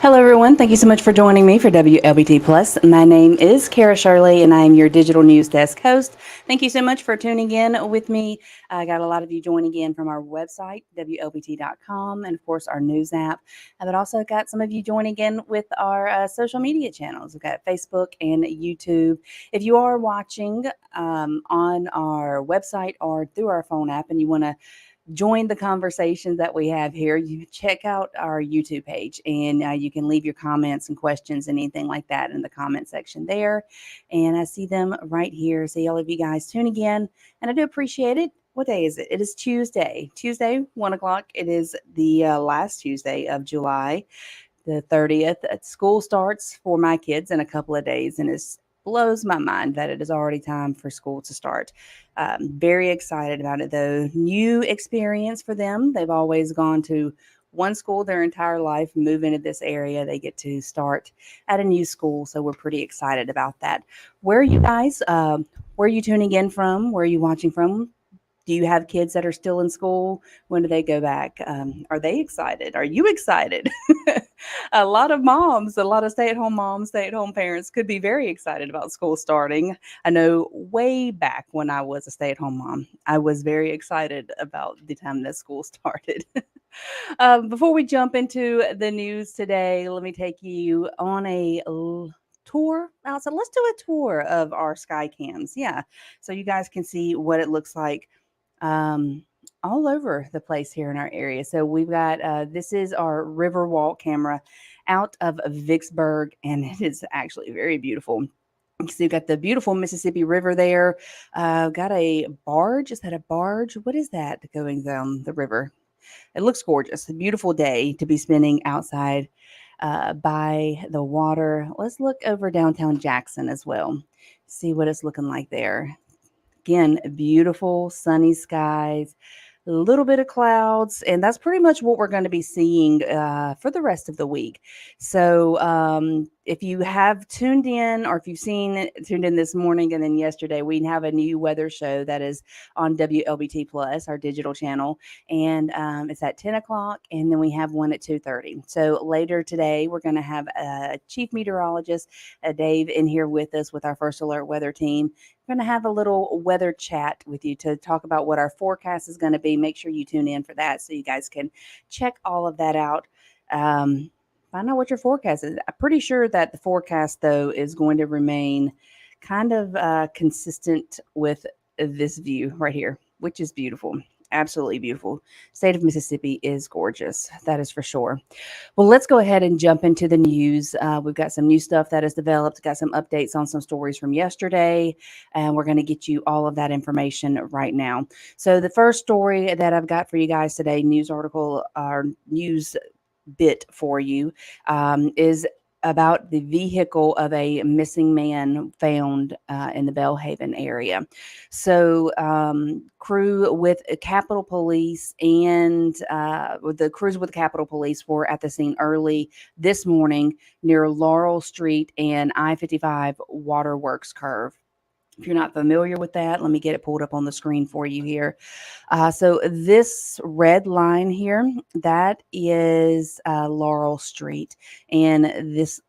Hello, everyone. Thank you so much for joining me for Wlbt Plus. My name is Cara Shirley, and I am your digital news desk host. Thank you so much for tuning in with me. I got a lot of you joining in from our website, wlbt.com, and of course our news app. But also got some of you joining in with our social media channels. We've got Facebook and YouTube. If you are watching on our website or through our phone app, and you want to join the conversations that we have here, you check out our YouTube page, and you can leave your comments and questions and anything like that in the comment section there. And I see them right here. See all of you guys tuning in, and I do appreciate it. What day is it? It is Tuesday, 1 o'clock. It is the last Tuesday of July, the 30th. School starts for my kids in a couple of days, and it's blows my mind that it is already time for school to start. Very excited about it, though. New experience for them. They've always gone to one school their entire life. Move into this area, they get to start at a new school, so we're pretty excited about that. Where are you guys? Where are you tuning in from? Where are you watching from? Do you have kids that are still in school? When do they go back? Are they excited? Are you excited? A lot of moms, a lot of stay-at-home moms, stay-at-home parents could be very excited about school starting. I know way back when I was a stay-at-home mom, I was very excited about the time that school started. Before we jump into the news today, let me take you on a tour outside. Let's do a tour of our sky cams. Yeah. So you guys can see what it looks like um, all over the place here in our area. So we've got this is our Riverwalk camera out of Vicksburg, and it is actually very beautiful. You can see we've got the beautiful Mississippi River there. Got a barge. Is that a barge? What is that going down the river? It looks gorgeous. A beautiful day to be spending outside by the water. Let's look over downtown Jackson as well. See what it's looking like there. Again, beautiful sunny skies, a little bit of clouds, and that's pretty much what we're going to be seeing for the rest of the week. So if you have tuned in, or if you've tuned in this morning and then yesterday, we have a new weather show that is on WLBT Plus, our digital channel, and it's at 10 o'clock, and then we have one at 2:30. So later today, we're going to have a chief meteorologist, Dave, in here with us with our First Alert weather team. We're going to have a little weather chat with you to talk about what our forecast is going to be. Make sure you tune in for that so you guys can check all of that out. Find out what your forecast is. I'm pretty sure that the forecast, though, is going to remain kind of consistent with this view right here, which is beautiful. Absolutely beautiful. State of Mississippi is gorgeous. That is for sure. Well, let's go ahead and jump into the news. We've got some new stuff that has developed, got some updates on some stories from yesterday, and we're going to get you all of that information right now. So the first story that I've got for you guys today, news article or news bit for you, is about the vehicle of a missing man found in the Belhaven area. So crew with Capitol Police and the crews with Capitol Police were at the scene early this morning near Laurel Street and I-55 Waterworks curve. If you're not familiar with that, let me get it pulled up on the screen for you here. So this red line here, that is Laurel Street. And this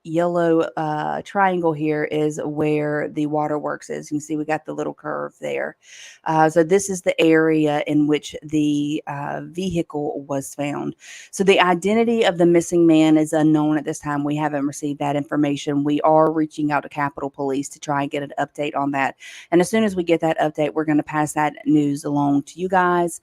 yellow triangle here is where the waterworks is. You can see we got the little curve there. So this is the area in which the vehicle was found. So the identity of the missing man is unknown at this time. We haven't received that information. We are reaching out to Capitol Police to try and get an update on that. And as soon as we get that update, we're going to pass that news along to you guys.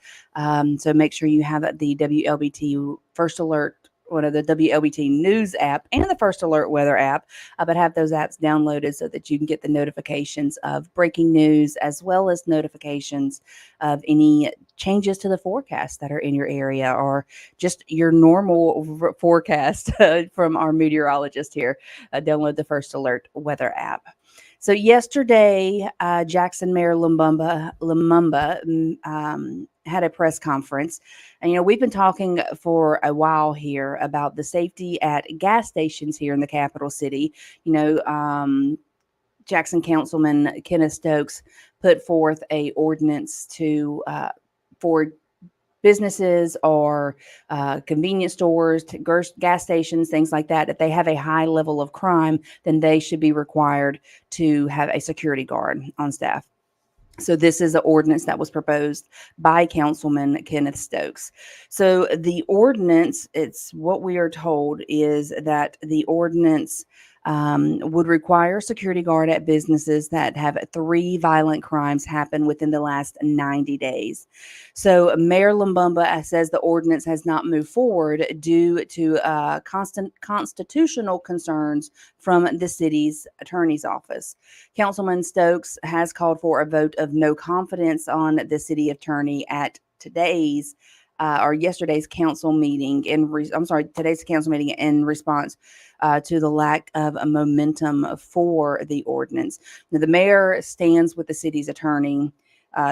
So make sure you have the WLBT First Alert one of the WLBT News app and the First Alert Weather app, but have those apps downloaded so that you can get the notifications of breaking news as well as notifications of any changes to the forecast that are in your area or just your normal forecast from our meteorologist here. Download the First Alert Weather app. So yesterday, Jackson Mayor Lumumba had a press conference. And, we've been talking for a while here about the safety at gas stations here in the capital city. Jackson Councilman Kenneth Stokes put forth a ordinance for businesses or convenience stores, gas stations, things like that, if they have a high level of crime, then they should be required to have a security guard on staff. So this is an ordinance that was proposed by Councilman Kenneth Stokes. So the ordinance, it's what we are told is that the ordinance would require a security guard at businesses that have 3 violent crimes happen within the last 90 days. So Mayor Lumumba says the ordinance has not moved forward due to constitutional concerns from the city's attorney's office. Councilman Stokes has called for a vote of no confidence on the city attorney at today's or yesterday's council meeting today's council meeting in response to the lack of a momentum for the ordinance. Now, the mayor stands with the city's attorney,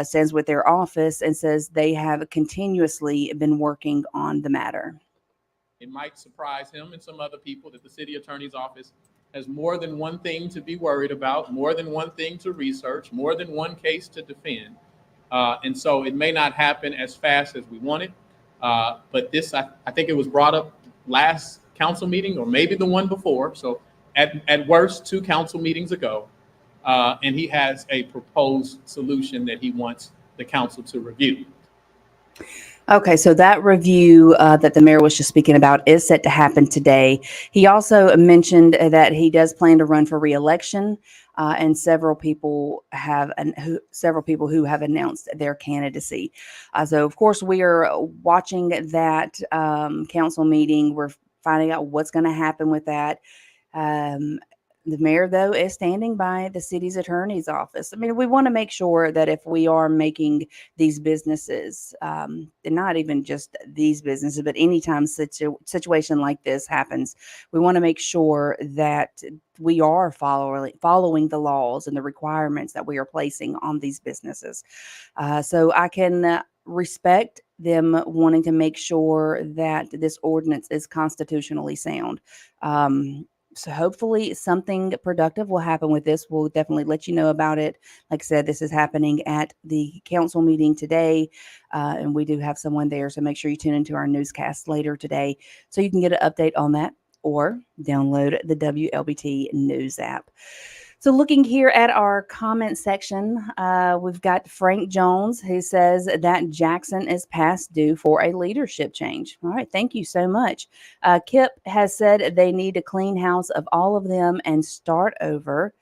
stands with their office, and says they have continuously been working on the matter. It might surprise him and some other people that the city attorney's office has more than one thing to be worried about, more than one thing to research, more than one case to defend. And so it may not happen as fast as we wanted. But this, I think it was brought up last council meeting or maybe the one before. So at worst, 2 council meetings ago. And he has a proposed solution that he wants the council to review. Okay, so that review that the mayor was just speaking about is set to happen today. He also mentioned that he does plan to run for re-election, and several people who have announced their candidacy. So, of course, we are watching that council meeting. We're finding out what's going to happen with that. The mayor, though, is standing by the city's attorney's office. I mean, we want to make sure that if we are making these businesses, and not even just these businesses, but anytime situation like this happens, we want to make sure that we are following the laws and the requirements that we are placing on these businesses. So I can respect them wanting to make sure that this ordinance is constitutionally sound. So hopefully something productive will happen with this. We'll definitely let you know about it. Like I said, this is happening at the council meeting today, and we do have someone there. So make sure you tune into our newscast later today so you can get an update on that or download the WLBT News app. So looking here at our comment section, we've got Frank Jones, who says that Jackson is past due for a leadership change. All right, thank you so much. Kip has said they need a clean house of all of them and start over.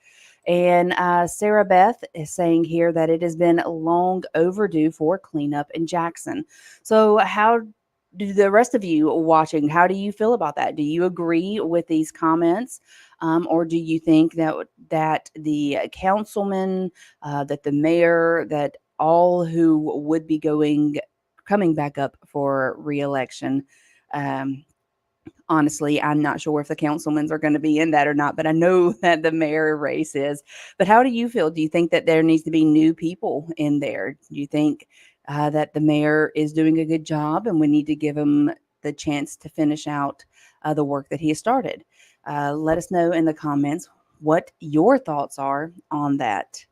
And Sarah Beth is saying here that it has been long overdue for cleanup in Jackson. So how do the rest of you watching, how do you feel about that? Do you agree with these comments? Or do you think that the councilman, that the mayor, that all who would be coming back up for reelection? Honestly, I'm not sure if the councilmen are going to be in that or not, but I know that the mayor race is. But how do you feel? Do you think that there needs to be new people in there? Do you think that the mayor is doing a good job and we need to give him the chance to finish out the work that he has started? Let us know in the comments what your thoughts are on that.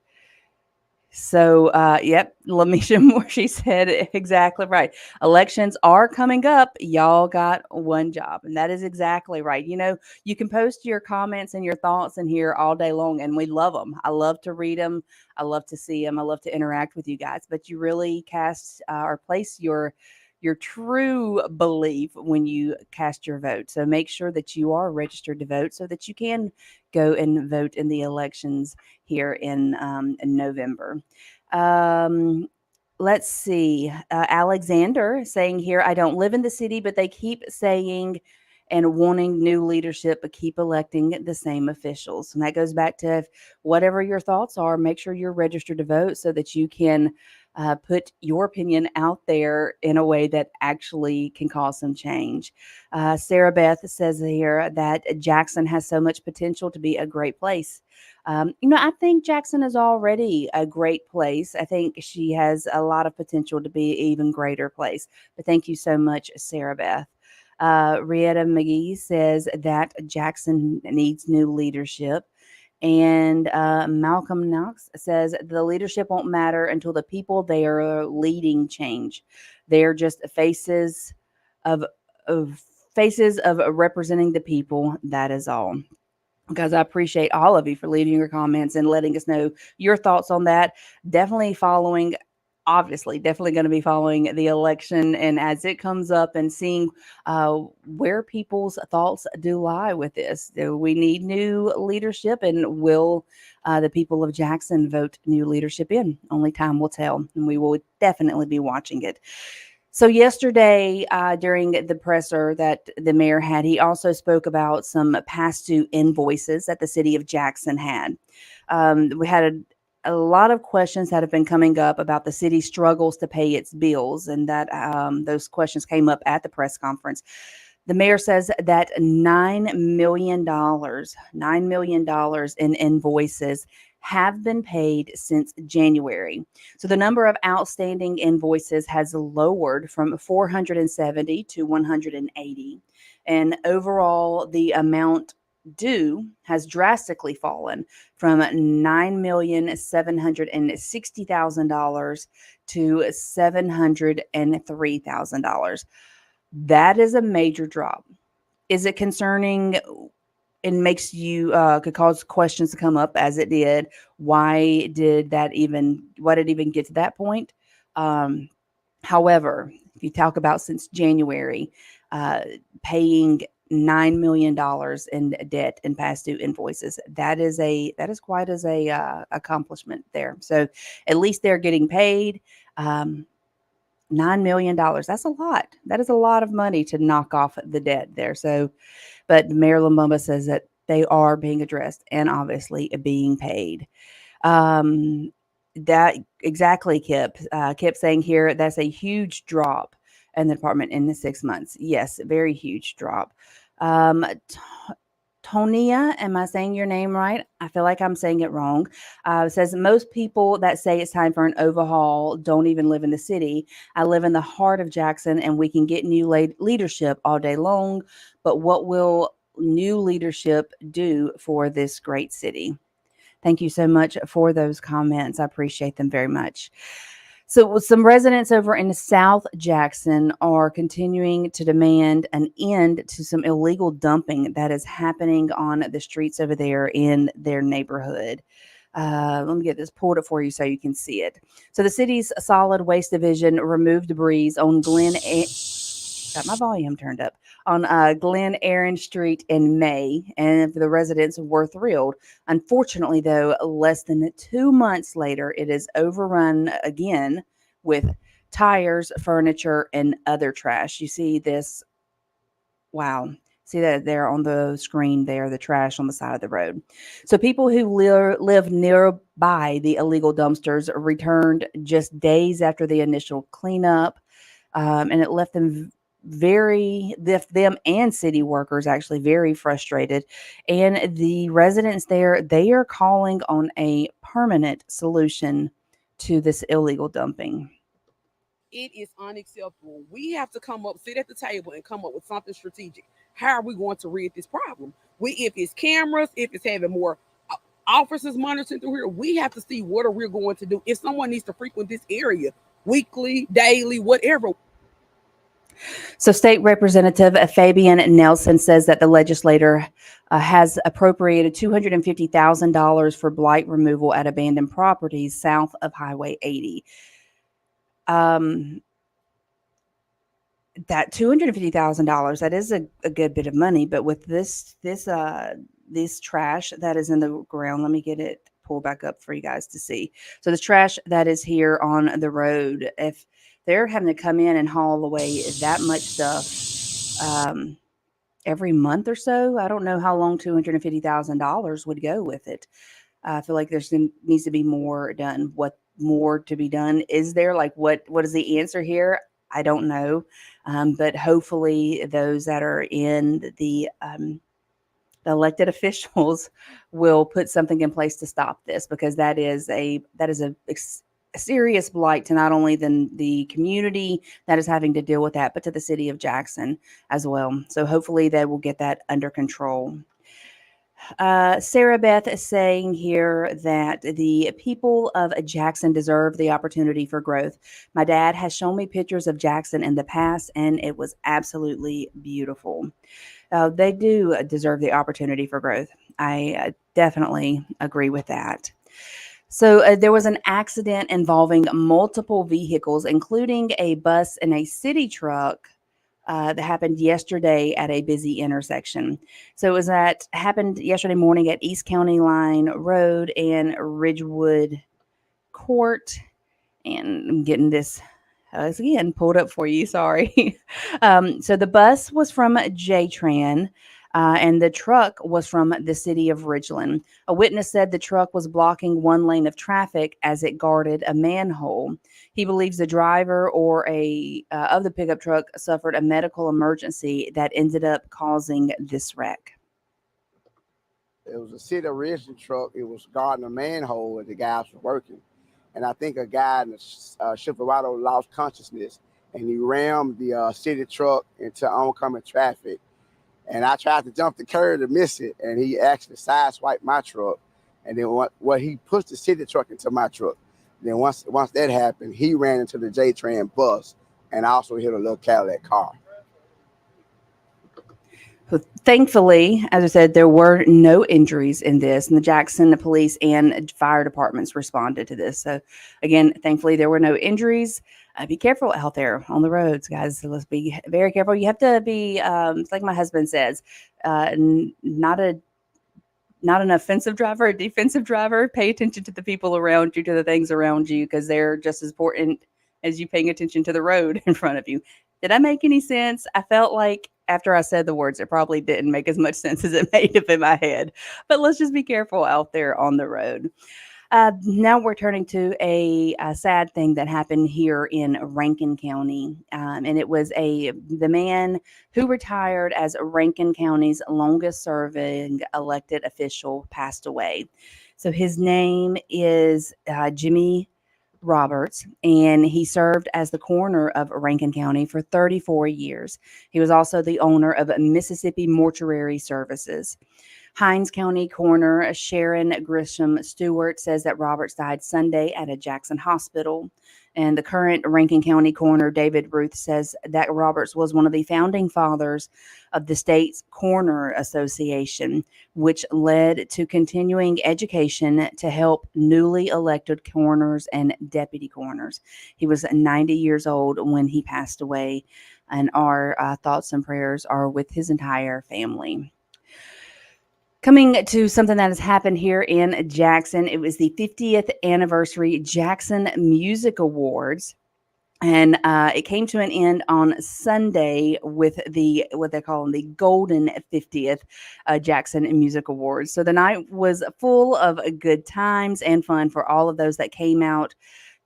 So, yep, Lamisha Moore, she said exactly right. Elections are coming up. Y'all got one job. And that is exactly right. You can post your comments and your thoughts in here all day long, and we love them. I love to read them. I love to see them. I love to interact with you guys. But you really cast or place your true belief when you cast your vote. So make sure that you are registered to vote so that you can go and vote in the elections here in November. Let's see. Alexander saying here, I don't live in the city, but they keep saying and wanting new leadership, but keep electing the same officials. And that goes back to whatever your thoughts are, make sure you're registered to vote so that you can put your opinion out there in a way that actually can cause some change. Sarah Beth says here that Jackson has so much potential to be a great place. I think Jackson is already a great place. I think she has a lot of potential to be an even greater place. But thank you so much, Sarah Beth. Rietta McGee says that Jackson needs new leadership. And Malcolm Knox says the leadership won't matter until the people they are leading change. They're just of of faces of representing the people. That is all. Guys, I appreciate all of you for leaving your comments and letting us know your thoughts on that. Definitely following, obviously, definitely going to be following the election and as it comes up and seeing where people's thoughts do lie with this. Do we need new leadership, and will the people of Jackson vote new leadership in? Only time will tell, and we will definitely be watching it. So yesterday, during the presser that the mayor had, he also spoke about some past due invoices that the city of Jackson had. We had a lot of questions that have been coming up about the city struggles to pay its bills, and that those questions came up at the press conference. The mayor says that $9 million in invoices have been paid since January. So the number of outstanding invoices has lowered from 470 to 180. And overall, the amount due has drastically fallen from $9,760,000 to $703,000. That is a major drop. Is it concerning? And makes you could cause questions to come up as it did. Why did it even get to that point? However, if you talk about since January, paying $9 million in debt and past due invoices, that is quite as a accomplishment there. So at least they're getting paid. $9 million. That's a lot. That is a lot of money to knock off the debt there. So, but Mayor Lumumba says that they are being addressed and obviously being paid. That exactly, Kip. Kip saying here that's a huge drop in the department in the 6 months. Yes, very huge drop. Tonia, am I saying your name right? I feel like I'm saying it wrong. Says most people that say it's time for an overhaul don't even live in the city. I live in the heart of Jackson, and we can get new leadership all day long. But what will new leadership do for this great city? Thank you so much for those comments. I appreciate them very much. So some residents over in South Jackson are continuing to demand an end to some illegal dumping that is happening on the streets over there in their neighborhood. Let me get this pulled up for you so you can see it. So the city's solid waste division removed debris on got my volume turned up, on Glen Aaron Street in May, and the residents were thrilled. Unfortunately, though, less than 2 months later, it is overrun again with tires, furniture, and other trash. You see this? Wow. See that there on the screen there, the trash on the side of the road. So people who live nearby the illegal dumpsters returned just days after the initial cleanup, and it left them and city workers actually very frustrated. And the residents there, they are calling on a permanent solution to this illegal dumping. It is unacceptable. We have to sit at the table and come up with something strategic. How are we going to rid this problem? If it's cameras, if it's having more officers monitoring through here, we have to see what are we going to do. If someone needs to frequent this area weekly, daily, whatever. So State Representative Fabian Nelson says that the legislator has appropriated $250,000 for blight removal at abandoned properties south of Highway 80. That $250,000, that is a good bit of money, but with this trash that is in the ground, let me get it pulled back up for you guys to see. So this trash that is here on the road, if they're having to come in and haul away that much stuff, every month or so. I don't know how long $250,000 would go with it. I feel like needs to be more done. What more to be done is there? Like, what is the answer here? I don't know. But hopefully those that are in the elected officials will put something in place to stop this, because that is a serious blight to not only the community that is having to deal with that, but to the city of Jackson as well. So hopefully they will get that under control. Sarah Beth is saying here that the people of Jackson deserve the opportunity for growth. My dad has shown me pictures of Jackson in the past, and it was absolutely beautiful. They do deserve the opportunity for growth. I definitely agree with that. So there was an accident involving multiple vehicles, including a bus and a city truck, that happened yesterday at a busy intersection. So happened yesterday morning at East County Line Road and Ridgewood Court. And I'm getting this again pulled up for you. Sorry. So the bus was from JTran. And the truck was from the city of Ridgeland. A witness said the truck was blocking one lane of traffic as it guarded a manhole. He believes the driver of the pickup truck suffered a medical emergency that ended up causing this wreck. It was a city of Ridgeland truck. It was guarding a manhole where the guys were working. And I think a guy in the Silverado lost consciousness, and he rammed the city truck into oncoming traffic. And I tried to jump the curb to miss it, and he actually sideswiped my truck. And then he pushed the city truck into my truck. Then once that happened, he ran into the JTran bus and also hit a little Cadillac car. Thankfully, as I said, there were no injuries in this, and the Jackson police and fire departments responded to this. So again, thankfully, there were no injuries. Be careful out there on the roads, guys. So let's be very careful. You have to be, it's like my husband says, not an offensive driver, a defensive driver. Pay attention to the people around you, to the things around you, because they're just as important as you paying attention to the road in front of you. Did I make any sense? I felt like after I said the words, it probably didn't make as much sense as it made up in my head. But let's just be careful out there on the road. Now we're turning to a sad thing that happened here in Rankin County. And it was the man who retired as Rankin County's longest serving elected official passed away. So his name is Jimmy Roberts, and he served as the coroner of Rankin County for 34 years. He was also the owner of Mississippi Mortuary Services. Hinds County Coroner Sharon Grisham Stewart says that Roberts died Sunday at a Jackson hospital. And the current Rankin County Coroner David Ruth says that Roberts was one of the founding fathers of the state's Coroner Association, which led to continuing education to help newly elected coroners and deputy coroners. He was 90 years old when he passed away, and our thoughts and prayers are with his entire family. Coming to something that has happened here in Jackson, it was the 50th anniversary Jackson Music Awards. And it came to an end on Sunday with what they call the Golden 50th Jackson Music Awards. So the night was full of good times and fun for all of those that came out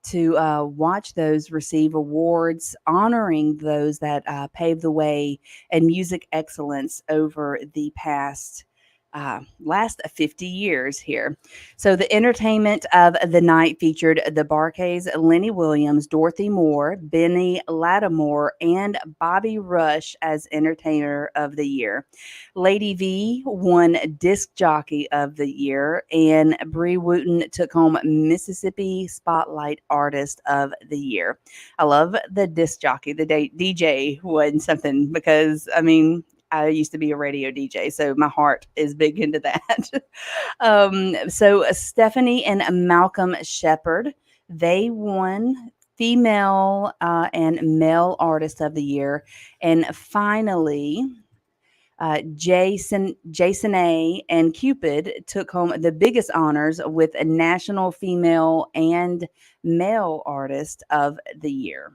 to watch those receive awards, honoring those that paved the way in music excellence over the last 50 years here. So the entertainment of the night featured the Barkays, Lenny Williams, Dorothy Moore, Benny Lattimore, and Bobby Rush as Entertainer of the Year. Lady V won Disc Jockey of the Year, and Bree Wooten took home Mississippi Spotlight Artist of the Year. I love the disc jockey. The DJ won something, because, I mean, I used to be a radio DJ, so my heart is big into that. So Stephanie and Malcolm Shepard, they won Female and Male Artist of the Year. And finally, Jason A. and Cupid took home the biggest honors with a National Female and Male Artist of the Year.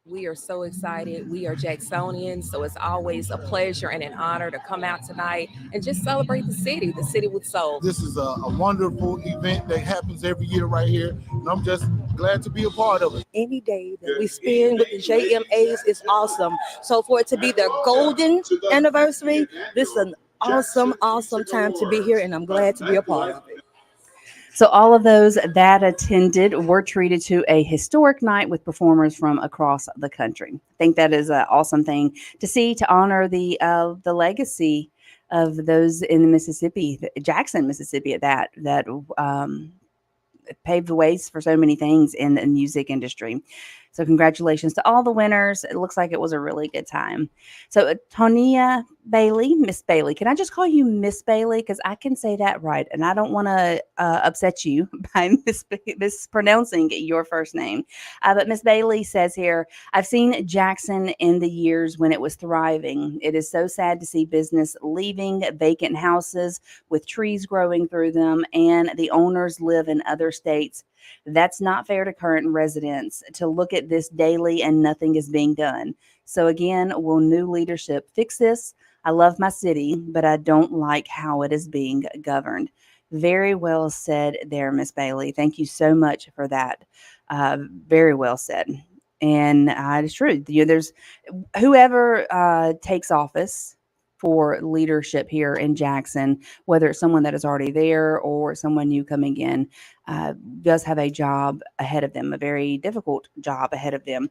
We are so excited. We are Jacksonians, so it's always a pleasure and an honor to come out tonight and just celebrate the city with soul. This is a wonderful event that happens every year right here, and I'm just glad to be a part of it. Any day that we spend with the JMAs is awesome. So for it to be their golden anniversary, this is an awesome, awesome time to be here, and I'm glad to be a part of it. So all of those that attended were treated to a historic night with performers from across the country. I think that is an awesome thing to see, to honor the legacy of those in Mississippi, Jackson, Mississippi, at that paved the ways for so many things in the music industry. So congratulations to all the winners. It looks like it was a really good time. So Tonia Bailey, Miss Bailey, can I just call you Miss Bailey? Because I can say that right. And I don't want to upset you by mispronouncing your first name. But Miss Bailey says here, I've seen Jackson in the years when it was thriving. It is so sad to see business leaving, vacant houses with trees growing through them, and the owners live in other states. That's not fair to current residents to look at this daily and nothing is being done. So again, will new leadership fix this? I love my city, but I don't like how it is being governed. Very well said there, Miss Bailey. Thank you so much for that. Very well said. And it's true. There's whoever takes office for leadership here in Jackson, whether it's someone that is already there or someone new coming in, does have a job ahead of them, a very difficult job ahead of them,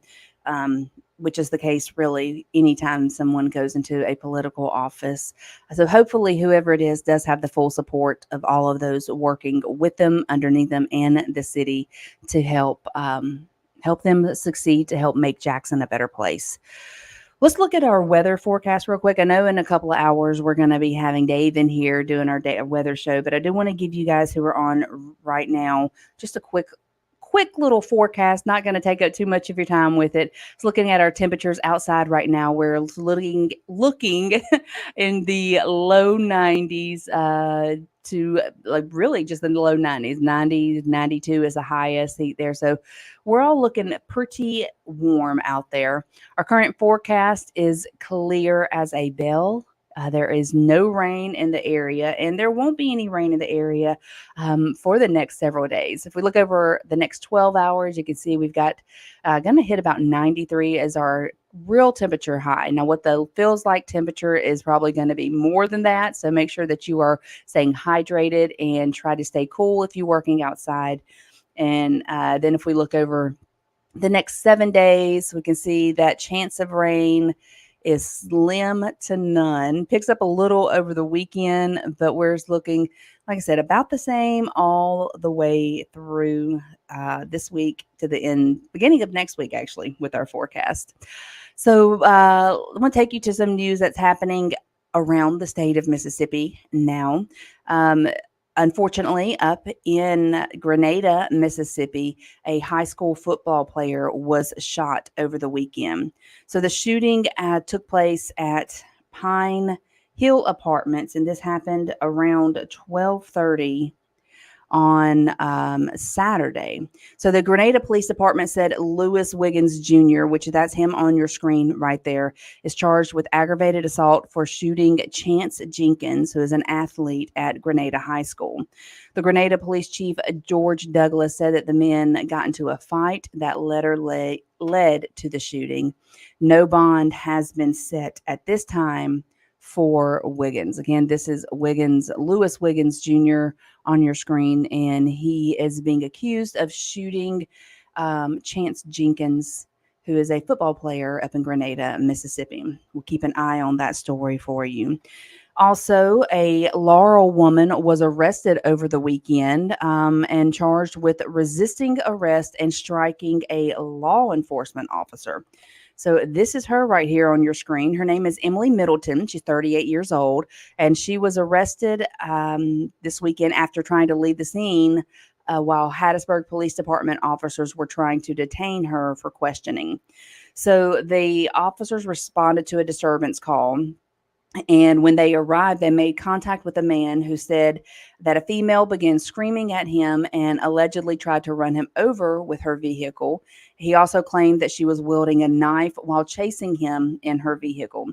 which is the case really anytime someone goes into a political office. So hopefully whoever it is does have the full support of all of those working with them, underneath them, and the city to help them succeed, to help make Jackson a better place. Let's look at our weather forecast real quick. I know in a couple of hours we're going to be having Dave in here doing our weather show, but I do want to give you guys who are on right now just a quick little forecast. Not going to take up too much of your time with it. It's looking at our temperatures outside right now. We're looking in the low 90s to like really just in the low 90s. 90, 92 is the highest heat there. So we're all looking pretty warm out there. Our current forecast is clear as a bell. There is no rain in the area, and there won't be any rain in the area for the next several days. If we look over the next 12 hours, you can see we've got going to hit about 93 as our real temperature high. Now, what the feels like temperature is probably going to be more than that, so make sure that you are staying hydrated and try to stay cool if you're working outside. And then if we look over the next 7 days, we can see that chance of rain is slim to none. Picks up a little over the weekend, but we're looking, like I said, about the same all the way through this week to the beginning of next week, actually, with our forecast. So I'm going to take you to some news that's happening around the state of Mississippi now. Unfortunately, up in Grenada, Mississippi, a high school football player was shot over the weekend. So the shooting took place at Pine Hill Apartments, and this happened around 12:30 on Saturday. So the Grenada Police Department said Lewis Wiggins Jr., which that's him on your screen right there, is charged with aggravated assault for shooting Chance Jenkins, who is an athlete at Grenada High School. The Grenada Police Chief George Douglas said that the men got into a fight that led to the shooting. No bond has been set at this time for Wiggins. Again, this is Lewis Wiggins Jr. on your screen, and he is being accused of shooting Chance Jenkins, who is a football player up in Grenada, Mississippi. We'll keep an eye on that story for you. Also, a Laurel woman was arrested over the weekend and charged with resisting arrest and striking a law enforcement officer. So this is her right here on your screen. Her name is Emily Middleton. She's 38 years old, and she was arrested this weekend after trying to leave the scene while Hattiesburg Police Department officers were trying to detain her for questioning. So the officers responded to a disturbance call. And when they arrived, they made contact with a man who said that a female began screaming at him and allegedly tried to run him over with her vehicle. He also claimed that she was wielding a knife while chasing him in her vehicle.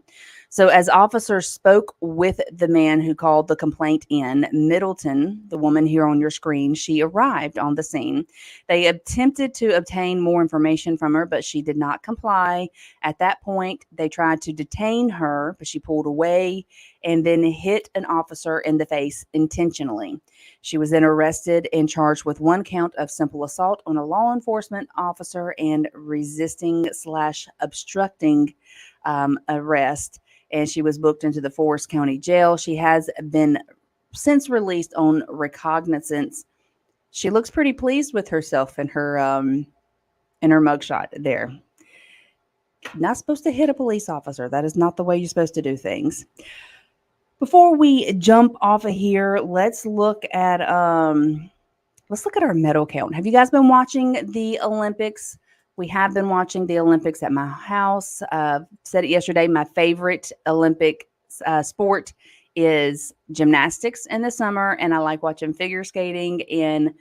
So, as officers spoke with the man who called the complaint in, Middleton, the woman here on your screen, she arrived on the scene. They attempted to obtain more information from her, but she did not comply. At that point, they tried to detain her, but she pulled away and then hit an officer in the face intentionally. She was then arrested and charged with 1 count of simple assault on a law enforcement officer and resisting/obstructing arrest. And she was booked into the Forest County Jail. She has been since released on recognizance. She looks pretty pleased with herself in her mugshot there. Not supposed to hit a police officer. That is not the way you're supposed to do things. Before we jump off of here, let's look at our medal count. Have you guys been watching the Olympics? We have been watching the Olympics at my house. Said it yesterday. My favorite Olympic sport is gymnastics in the summer, and I like watching figure skating in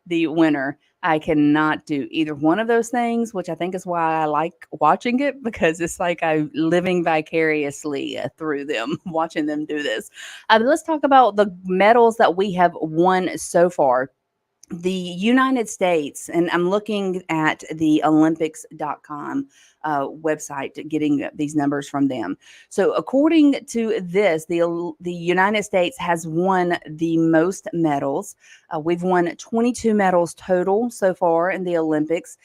the winter. I cannot do either one of those things, which I think is why I like watching it, because it's like I'm living vicariously through them, watching them do this. But let's talk about the medals that we have won so far. The United States, and I'm looking at the Olympics.com website, getting these numbers from them. So according to this, the United States has won the most medals. We've won 22 medals total so far in the Olympics,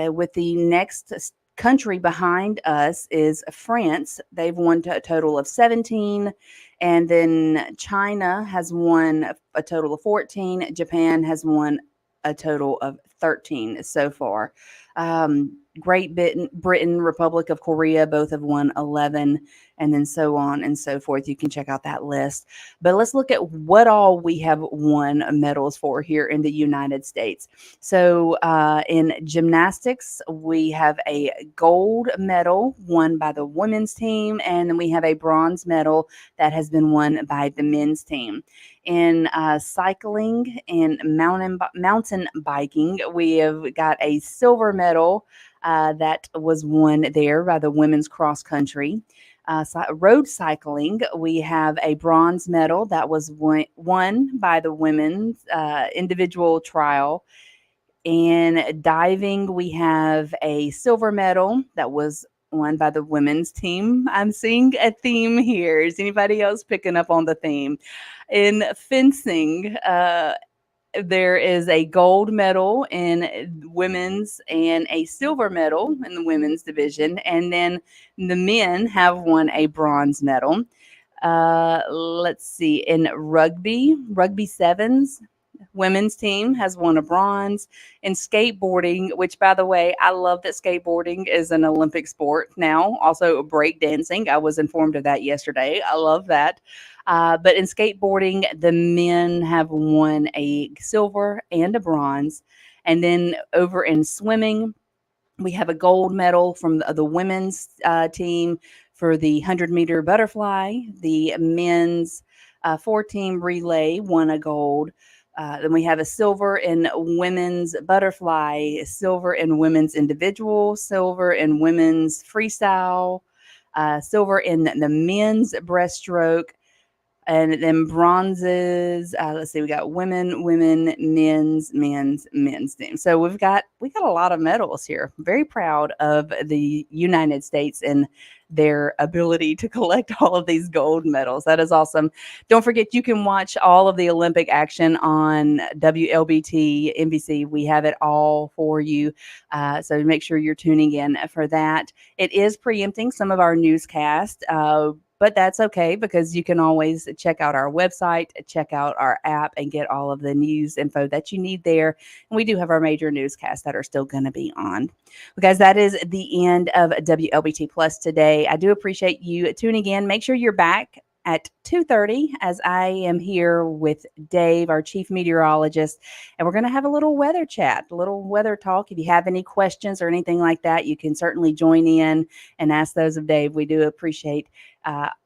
with the next country behind us is France. They've won a total of 17. And then China has won a total of 14. Japan has won a total of 13 so far. Great Britain, Republic of Korea, both have won 11, and then so on and so forth. You can check out that list. But let's look at what all we have won medals for here in the United States. So in gymnastics, we have a gold medal won by the women's team, and then we have a bronze medal that has been won by the men's team. In cycling and mountain biking, we have got a silver medal that was won there by the women's cross country. Road cycling, we have a bronze medal that was won by the women's individual trial. In diving, we have a silver medal that was won by the women's team. I'm seeing a theme here. Is anybody else picking up on the theme? In fencing, there is a gold medal in women's and a silver medal in the women's division. And then the men have won a bronze medal. Let's see. In rugby sevens, women's team has won a bronze. In skateboarding, which, by the way, I love that skateboarding is an Olympic sport now. Also breakdancing. I was informed of that yesterday. I love that. But in skateboarding, the men have won a silver and a bronze. And then over in swimming, we have a gold medal from the women's team for the 100-meter butterfly. The men's 4-team relay won a gold. Then we have a silver in women's butterfly, silver in women's individual, silver in women's freestyle, silver in the men's breaststroke, and then bronzes. Let's see, we got women, men's team. So we've got a lot of medals here. Very proud of the United States and their ability to collect all of these gold medals. That is awesome. Don't forget, you can watch all of the Olympic action on WLBT NBC. We have it all for you. So make sure you're tuning in for that. It is preempting some of our newscast, but that's okay, because you can always check out our website, check out our app, and get all of the news info that you need there. And we do have our major newscasts that are still going to be on. Because that is the end of WLBT Plus today. I do appreciate you tuning in. Make sure you're back at 2:30 as I am here with Dave, our chief meteorologist, and we're going to have a little weather chat, a little weather talk. If you have any questions or anything like that, you can certainly join in and ask those of Dave. We do appreciate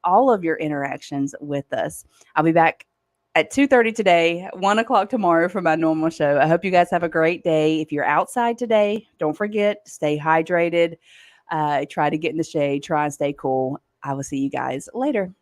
all of your interactions with us. I'll be back at 2:30 today, 1 o'clock tomorrow for my normal show. I hope you guys have a great day. If you're outside today, don't forget, stay hydrated. Try to get in the shade. Try and stay cool. I will see you guys later.